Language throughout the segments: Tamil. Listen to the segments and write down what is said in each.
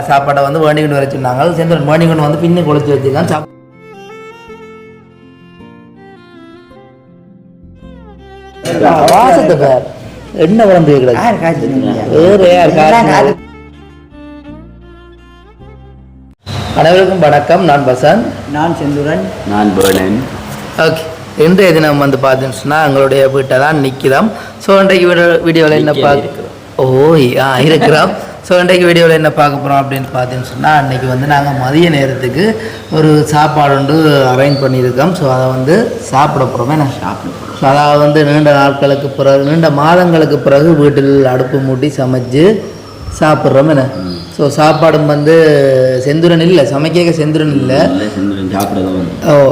சாப்பாடை வந்து வேண்டிக்கிட்டு வர சொன்னாங்க. செந்தூரன் வேண்டிக்கிட்டு வந்து பின்னி கொளுத்து வச்சுருக்கான். வாசத்தை பேர் என்ன குழம்பு வேறு யார்? அனைவருக்கும் வணக்கம். நான் பசன், நான் செந்தூரன், நான் பேர்டன். ஓகே, இன்றைய தினம் வந்து பார்த்தீங்கன்னு சொன்னால் எங்களுடைய வீட்டை தான் நிற்கிறோம். ஸோ இன்றைக்கு வீடியோவில் என்ன இருக்கிறோம். ஸோ இன்றைக்கு வீடியோவில் என்ன பார்க்க போகிறோம் அப்படின்னு பார்த்தீங்கன்னு சொன்னால், அன்றைக்கி வந்து நாங்கள் மதிய நேரத்துக்கு ஒரு சாப்பாடு ஒன்று அரேஞ்ச் பண்ணியிருக்கோம். ஸோ அதை வந்து சாப்பிட போகிறோம். என்ன சாப்பிட போகிறோம்? ஸோ அதாவது வந்து நீண்ட நாட்களுக்கு பிறகு, நீண்ட மாதங்களுக்கு பிறகு வீட்டில் அடுப்பு மூட்டி சமைச்சு சாப்பிட்றோம். என்ன ஸோ சாப்பாடும் வந்து செந்துரன் இல்லை, சமைக்க செந்துரன் இல்லை,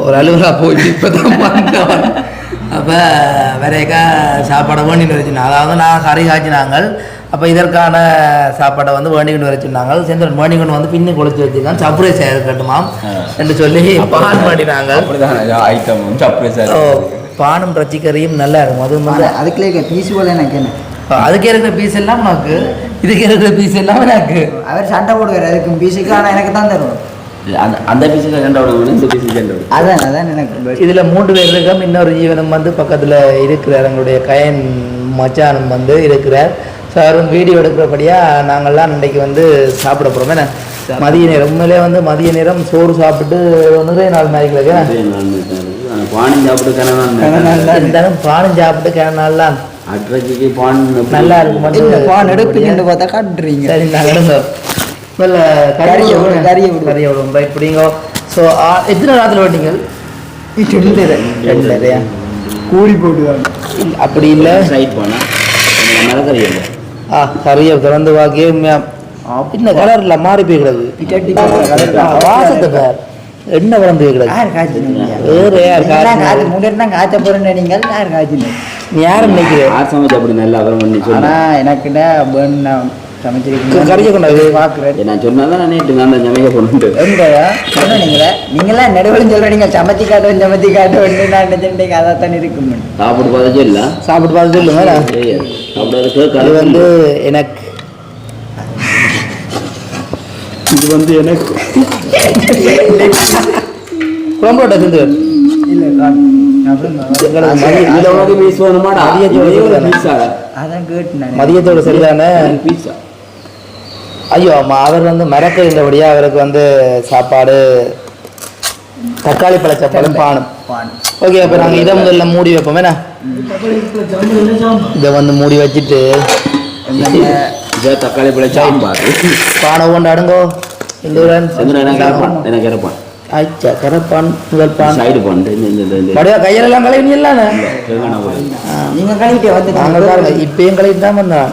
ஒரு அலுவலாக போயிட்டு இப்போ தான் வந்தோம். அப்போ வேறேக்கா சாப்பாடை வேண்டின்னு வச்சுனா, அதாவது நான் கறி காய்ச்சினாங்க. அப்போ இதற்கான சாப்பாடை வந்து வேண்டிக்கிட்டு வச்சுருந்தாங்க. செந்துரன் வேண்டிக்கிட்டு வந்து பின்னி கொளுத்து வச்சுருக்காங்க. சர்ப்ரைஸ் இருக்கட்டுமாம் என்று சொல்லி பான் பண்ணினாங்க. பானும் ரச்சிக்கறியும் நல்லா இருக்கும். அது வந்து அதுக்குள்ளே பீஸ் போல எனக்கு என்ன, அதுக்கே இருக்கிற பீஸ் எல்லாம் எனக்கு, இதுக்கு இருக்கிற பீஸ் எல்லாம் எனக்கு. அவர் சண்டை போடுவார் அதுக்கு பீஸுக்கு, ஆனால் எனக்கு தான் தருவோம். அந்த பீஸுக்கு சண்டை போடுவோம், இந்த பீஸுக்கு சண்டை போடுவோம். அதான் எனக்கு. இதில் 3 பேர் இருக்கோம். இன்னொரு ஜீவனம் வந்து பக்கத்தில் இருக்கிறார், எங்களுடைய கயன் மச்சானம் வந்து இருக்கிறார். ஸோ அவரும் வீடியோ எடுக்கிறபடியாக நாங்கள்லாம் இன்றைக்கு வந்து சாப்பிட போகிறோம். என்ன மதிய நேரம், உண்மையிலே வந்து மதிய நேரம் சோறு சாப்பிட்டு நிறைய நாள் மாதிரி பானம் சாப்பிட்டு இருந்தாலும் பானம் சாப்பிட்டு கிணநாள்லாம் நல்லா இருக்கும். பான் எடுப்பீங்கன்னு பார்த்தா காட்டுறீங்க. சரி, நான் எடுங்க கறியை விடுவோம் இப்படிங்கோ. ஸோ எத்தனை நேரத்தில் வெட்டிங்க? 2:30 கூலி போட்டுவாங்க. அப்படி இல்லை, கறியை திறந்து வாக்கி இன்னும் கலர்ல மாறி போய்கிறது. வாசத்தை பேர் என்ன குழம்பு வேறு யார் காய்ச்ச போறேன்னு நீங்கள் யார் காய்ச்சிங்க? யாரும் நினைக்கிறேன் அப்படி நல்லா எனக்கு கறியை கொண்டாது பாக்குறேன். நான் சொன்னாதான் நான் சமைக்க போட்டு நீங்களா நடுவில் சொல்றீங்க சமைச்சி காட்டுவேன் நான் நினைச்சேன் அதான் இருக்கும். சாப்பிட்டு பார்த்து இல்லை, சாப்பிட்டு பார்த்து சொல்லுங்க. அது வந்து எனக்கு, இது வந்து எனக்கு குழம்போட திண்டு மதியத்தோடு சரிதானே? ஐயோ ஆமா, அவர் வந்து மறக்க இருந்தபடியா அவருக்கு வந்து சாப்பாடு தக்காளி பழ சாப்பாடு பானம். ஓகே, அப்போ நாங்கள் இதை முதல்ல மூடி வைப்போம். என்ன இதை வந்து மூடி வச்சுட்டு தக்காளி பழ சாம்பார் பானை கொண்டு அடுங்கோ. கரப்பான் முதல் பான் சைடு பான் கையெல்லாம் கழுவி இல்லாம நீங்க கழுவிட்டு வந்து நாங்கள் பாருங்க இப்பயும் கழுவிட்டு தான் வந்தான்.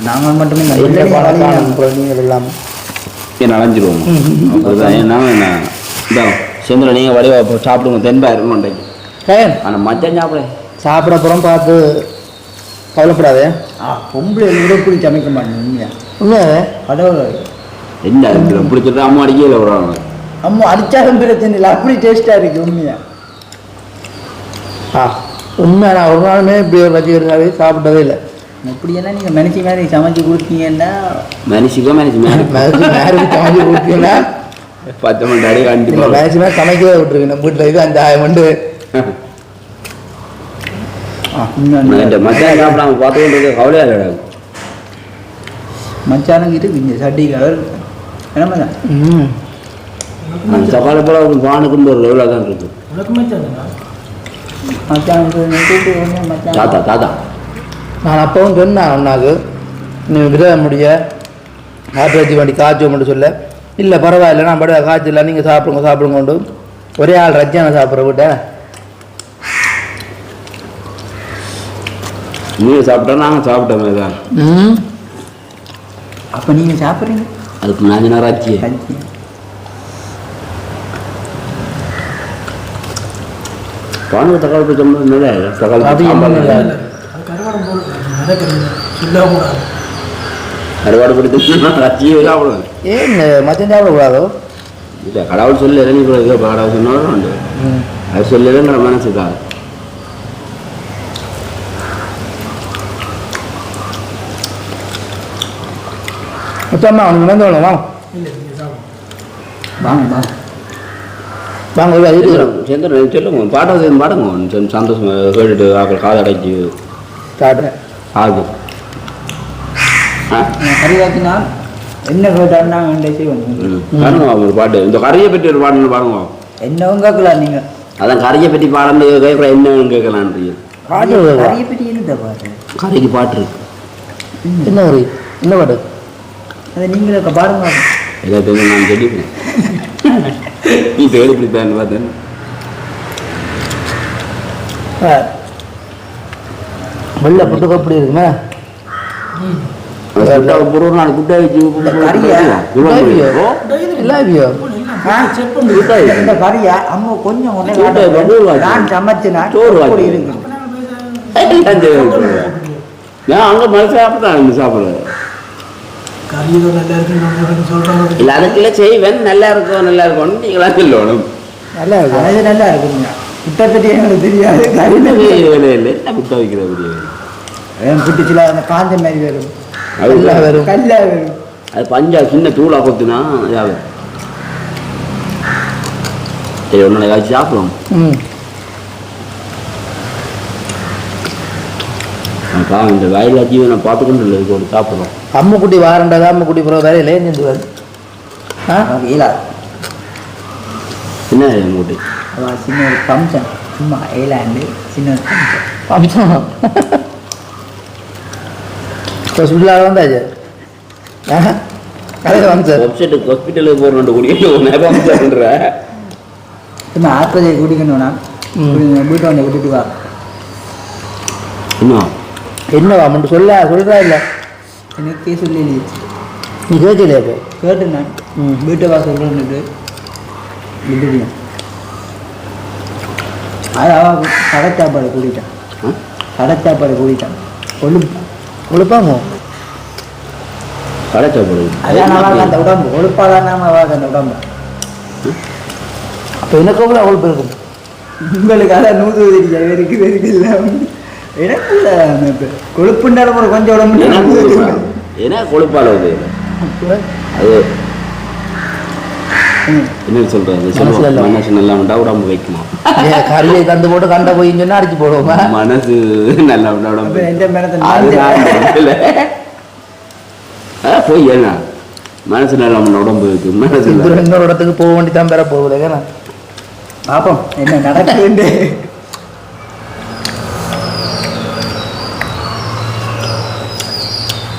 நாங்கள் மட்டுமே நீங்கள் எல்லாம் அலைஞ்சிருவோம். செந்தில் நீங்கள் வடிவா சாப்பிடுங்க, தென்பா இருக்கணும். ஆனால் மச்சான் சாப்பிட அப்புறம் பார்த்து கவலைப்படாதே. பொம்பளை விடக்கூடி சமைக்க மாட்டேங்க. உண்மையாவே என்ன பிடிச்சிட்டு அம்மா அடிக்கல விடுறாங்க. அம்மா அடிச்சாலும் பிரச்சனை இல்லை, அப்படி டேஸ்டா இருக்கு. உண்மையா உண்மையா நான் ஒரு நாளுமே இப்படி ஒரு ரசிகர்களாகவே சாப்பிட்டதே இல்லை. இப்படியெல்லாம் நீங்கள் மனுஷி மாதிரி சமைச்சு கொடுத்தீங்கன்னா சமைச்சு கொடுத்தீங்கன்னா 10 மணி அடி கண்டிப்பாக மேக்சிமே சமைக்கவே விட்டுருக்கேன். நம்ம வீட்டில் இது 5000 மண்டு மச்சான் சாப்பிடாம பார்த்துக்கிட்டு கவலையா இல்லை. மச்சானுக்கு இருக்கு இங்கே சட்டிக்காக என்னமாதான் சப்பாளை போல பானுக்கு ஒரு லெவலாக தான் இருக்கு. தாத்தா தாத்தா நான் அப்பவும் சொன்னேன் ஒன்றாக்கு, நீ விட முடிய ஆட்டுவச்சி வண்டி காய்ச்சுவோம் மட்டும் சொல்ல. இல்லை பரவாயில்ல, நான் படுவா காய்ச்சல் இல்லை, நீங்கள் சாப்பிடுங்க கொண்டு ஒரே ஆள் ரஜ்ஜான சாப்பிட்ற விட்ட. நீங்கள் சாப்பிட்டா நாங்கள் சாப்பிட்டோமே தான். அப்போ நீங்கள் சாப்பிட்றீங்க அதுக்கு நான் நேரம் ஆச்சு. பானு தக்காளி போய் தக்காளி அறுவாடு படுத்து சாப்பிடுவேன். ஏன் மச்சம் சாப்பிடக்கூடாதோ? இல்லை, கடவுள் சொல்லி இறங்கி கூடாது. கடவுள் சொன்னாலும் உண்டு, அது சொல்லலைங்கிற மனசுக்காக. மொத்தமா அவனுக்கு வந்து வேணும் வாங்க வாங்க வாங்க ஒரு இது சேர்ந்து சொல்லுங்க பாட்டை பாடுங்க சந்தோஷம் கேட்டுட்டு ஆக்கள் காது அடைச்சி காட்டுறேன் ஆகுது கறி வாக்கினா என்ன கேட்டாலும் நாங்கள் செய்வோம் பாருங்க ஒரு பாட்டு இந்த கறியை பற்றி ஒரு பாடணும் பாருங்க என்னவும் கேட்கலாம் நீங்கள் அதான் கறியை பற்றி பாடணும் கேட்குறேன் என்னன்னு கேட்கலான்றீங்க கறியை பற்றி என்னட்ட பாரு கறிக்கு பாட்டு இருக்கு என்ன ஒரு என்ன பாட்டு அதை நீங்களே பாருங்க எல்லாத்தையும் நான் சொல்லிப்பேன் நீ தேடி பிடிப்பான்னு பார்த்தேன் வெள்ளை புட்டு எப்படி இருக்குமே ஒரு நாள் குட்டை வச்சு இந்த கறியை அம்மா கொஞ்சம் நான் சமைச்சினா சோறு இருக்கு நான் அங்கே மனசு சாப்பிட்றேன் சாப்பிட்றேன் இல்லை அதுக்குள்ள செய்வேன் நல்லா இருக்கும் நல்லா இருக்கும்னு நீங்களா சொல்லணும் நல்லா இருக்கும் அது நல்லா இருக்குங்க குட்டை பற்றி எங்களுக்கு தெரியாது கறி வேலை இல்லை குட்டை வைக்கிற குட்டி சில அந்த காஞ்ச மாதிரி வரும் வரும் கல்ல வரும் அது பஞ்சா சின்ன தூளா கொத்துனா இதாகும் சரி ஒன்று ஏதாச்சும் சாப்பிடுவோம் இந்த வயலில் ஜீவனை பார்த்துக்கொண்டு இல்லை இது ஒரு சாப்பிடுவோம் அம்முக்குட்டி வாரண்டா அம்முக்குட்டி பிறகு வேலையிலே செஞ்சுவார் என்ன மூட்டி சின்ன ஒரு ஃபங்க்ஷன் சும்மா ஏலாண்டு சின்ன ஒரு ஃபங்க்ஷன் அம்சம் ஹாஸ்பிட்டலாக வந்தாச்சு அதே வந்து ஹாஸ்பிட்டலுக்கு போகிறோம் குடிக்கிற சும்மா ஆஸ்பத்திரி குடிக்கணும்னா வீட்டை வந்து விட்டுட்டு வா இன்னும் என்னவா மட்டும் சொல்கிறா இல்லை எனக்கே சொல்லி நீ கேட்கலையா இப்போ கேட்டு நான் வீட்டை வா சொல்கிறேன்னுட்டு விட்டுட்டேன் அது அவன் கடை சாப்பாடு கூட்டிட்டான் கடை சாப்பாடு கூட்டிட்டான் கொழுப்பாங்க கடை சாப்பாடு அதான் அவளுக்கு அந்த உடம்பு கொழுப்பாதான் அவளுக்கு அந்த உடம்பு அப்போ எனக்கு எவ்வளோ கொழுப்பு இருக்கும் உங்களுக்கு அதான் 100 இருக்குது இல்லை எனக்கு கொழுப்புண்டாலும் ஒரு கொஞ்சம் உடம்பு ஏன்னா கொழுப்பால் அது என்ன சொல்றது மனசு நல்லா உண்டா உடம்பு வைக்குமா கறியை கந்து போட்டு கண்ட போயின்னு சொன்னா அடிச்சு போடுவோமா மனசு நல்லா உண்டா உடம்பு எந்த மேடத்தை போய் ஏன்னா மனசு நல்லா உடம்பு வைக்கும் மனசு இன்னொரு இடத்துக்கு போக வேண்டி தான் பெற போகுது ஏன்னா பாப்போம் என்ன நடக்குது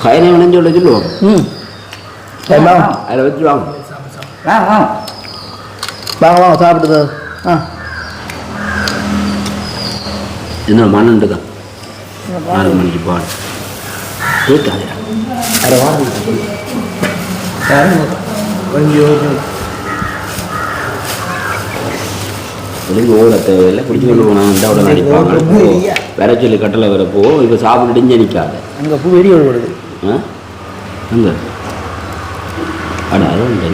கயனை விளைஞ்சு உள்ள சொல்லுவோம் அதில் வச்சு வாங்க வாங்க வாங்க சாப்பிடுது என்ன மண்ணுண்டுக்கா 4 மணிக்கு பாடு கேட்காதா அதை வாங்க ஒழுங்கு ஓட தேவையில்லை குடிச்சு கொண்டு போனாங்க உடனே அடிப்பாங்க வேற சொல்லி கட்டளை வரப்போ இப்போ சாப்பிட்டு இங்கே நிற்காது அங்கே பூ வெடி வருது ஆ அங்கே அட அது உண்டு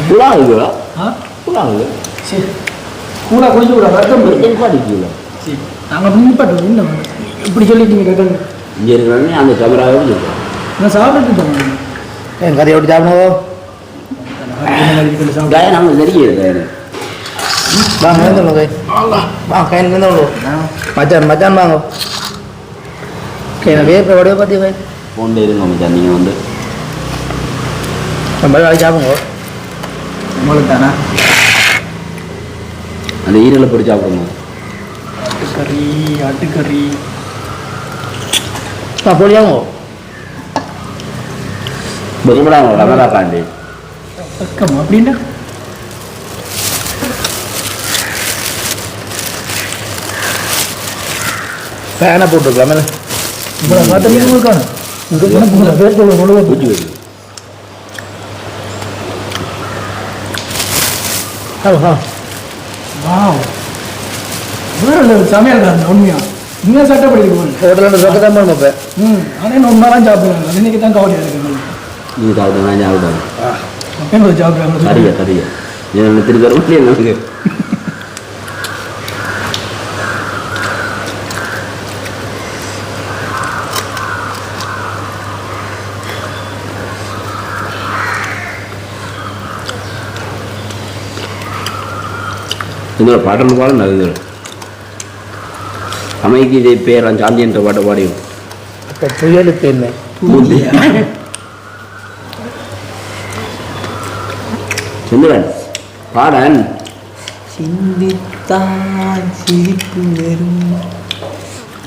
புலாகுங்களா புலாகு கூட குடிச்சு கூட ரத்தம் பாடிக்கல நாங்கள் நிப்பாட்டு என்ன இப்படி சொல்லிட்டீங்க கேட்கணும் இங்கே இருக்கிறவங்க அந்த கேமராவே இருக்கும் நான் சாப்பிட்டு என் கதையை விட்டு சாப்பிடுவோம் நம்ம தெரியல வாங்க வந்துடுங்க வாங்க கையில் வந்துடுவோம் மச்சான் மச்சான் வாங்க நான் வேப்ப வடையை பார்த்தி கை ஃபோனில் இருங்க மச்சான் நீங்கள் வந்து நம்ம வேலை சாப்பிடுங்க உங்களுக்கு தானே அந்த ஈரலை பொடி சாப்பிடுங்க கறி ஆட்டுக்கறி பொடியாங்க வெறுமடாங்க ரமரா காண்டி பக்கம் அப்படின்னா ஃபேனை போட்டுருக்கலாம் இவ்வளோ பார்த்தா இருக்கானு இங்கே பேர் சொல்ல பூச்சி வருது சமையல் உண்மையா இன்னும் சட்டப்படிக்க ஹோட்டலில் சொக்க தான் பண்ணுவோம் இப்போ ஆனால் ஒன்றாலாம் சாப்பிடுவாங்க இன்னைக்கு தான் கவலையாக இருக்கு நீங்கள் சாப்பிடுங்க நான் சாப்பிடுவேன் அப்போ சாப்பிடுவாங்க சரியா சரியா என்ன திருப்பி தர முடியும் எனக்கு இந்த பாட்டு பாடம் நல்லது அமைதி இதை பேர் சாந்தி என்ற பாட்டை பாடியும் அப்போ புயலுக்கு என்ன செந்திரன் பாடன் சிந்தித்தான் சிரிப்பு வரும்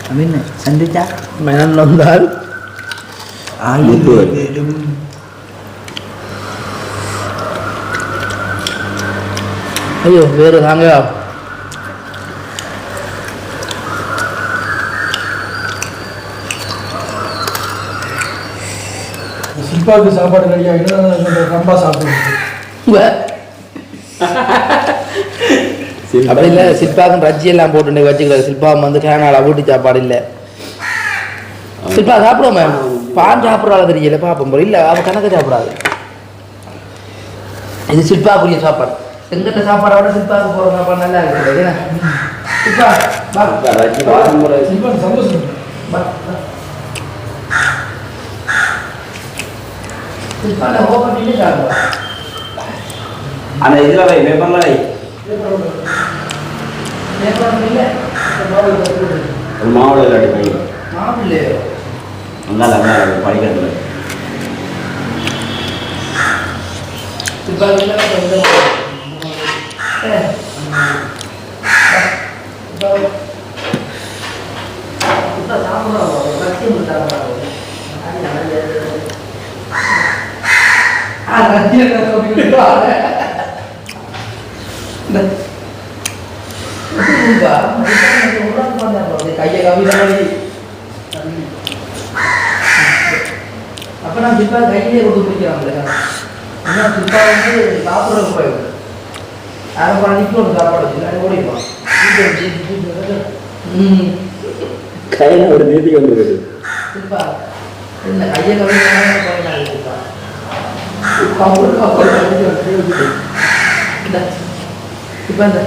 அப்படின்னு சந்தித்தா மனம் வந்தால் முத்து வரும். வரும். ஐயோ வேறு தாங்க சில்பாவுக்கு சாப்பாடு ரெடியாக ரொம்ப சாப்பிடுவோம். அப்படி இல்லை சில்பாக்கும் ரஜ்ஜி எல்லாம் போட்டு வச்சுக்கிறது சில்பா வந்து கேனால வீட்டு சாப்பாடு இல்லை சில்பா சாப்பிடுவோம் மேம் பான் சாப்பிட்றாள் தெரியல பார்ப்போம் போல இல்லை அவள் கணக்கு சாப்பிடாது இது சில்பாக்குரிய சாப்பாடு எங்கிட்ட சாப்பாடை விட சில்பாவுக்கு போகிற சாப்பாடு நல்லா இருக்குது என்ன சில்பா வா சில்பாக்கு சந்தோஷம். வா, வா. சில்பால ஓப்பன் பண்ணி சாப்பிடுவா அந்த இதில் வை பேப்பரில் வை இல்லை ஒரு மாவுளை இல்லாட்டி பையன் மாப்பிள்ளையோ நல்லா நல்லா படிக்கிறதுல சில்பாக்கு இல்லை கொஞ்சம் கையை கவிதை அப்ப நான் சிப்பா கையிலே கொடுத்து பிடிக்கிறாங்களே சிப்பா வந்து சாப்பிட்ற போய் யாரும் பண்ணிட்டு ஒரு சாப்பாடு வச்சு ஓடிப்பான் கையில் ஒரு நீதிக்கு வந்துருக்குது சிப்பா என்ன கையை கவிதை சிப்பா இப்ப இந்த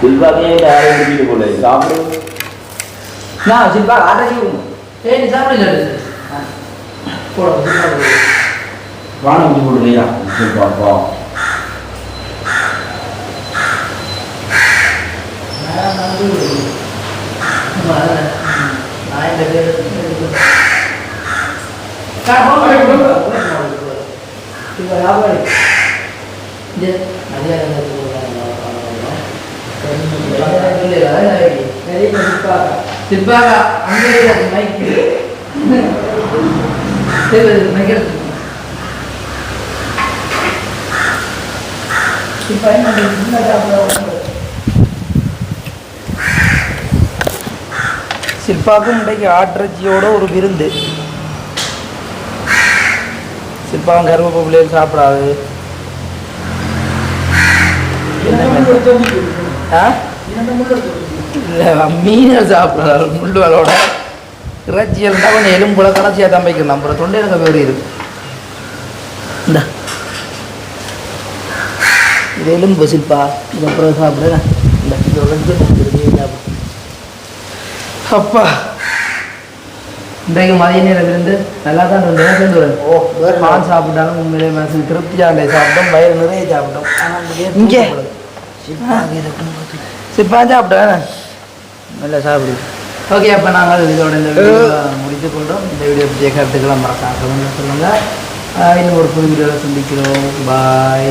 சில்வாக்கே யாரும் முடிக்கிட்டு போல சாப்பிடும் நான் சில்பா ஆட்டோ செய்வோம். ஏய் நீ சாப்பிடல போட வானம் ஊற்றி போடுறியா சில்பாப்பா சிப்பாக அங்கே மைக்கு சில்பாக்கும் இன்றைக்கு ஆட்டிறச்சியோட ஒரு விருந்து சில்பாவும் கருவேப்ப பிள்ளைகள் சாப்பிடாது இல்லை மீன்கள் சாப்பிடாது முள்ளுகளோட இறைச்சியல் இருந்தால் கொஞ்சம் எலும்புல கடைசியாக தான் வைக்கணும் நம்ம தொண்டை எனக்கு வேறு இருக்கு இந்த இது எலும்பு சில்பா இது அப்புறம் சாப்பிடுறேன் இந்த சாப்பிடு அப்பா இன்றைக்கு மதிய நேரம் இருந்து நல்லா தான் இருந்தேன் சேர்ந்து பான் சாப்பிட்டாலும் உண்மையிலே மனசு திருப்தியாக சாப்பிட்டோம் வயிறு நிறைய சாப்பிட்டோம் இங்கே சிப்பா சாப்பிட்டேன் நல்லா சாப்பிடு ஓகே அப்போ நாங்கள் இதோட இந்த வீடியோ முடித்துக் கொண்டோம் இந்த வீடியோ பற்றிய கருத்துக்களை மறக்காம சொல்லுங்கள் இன்னும் ஒரு புது வீடியோவில் சந்திக்கிறோம் பாய்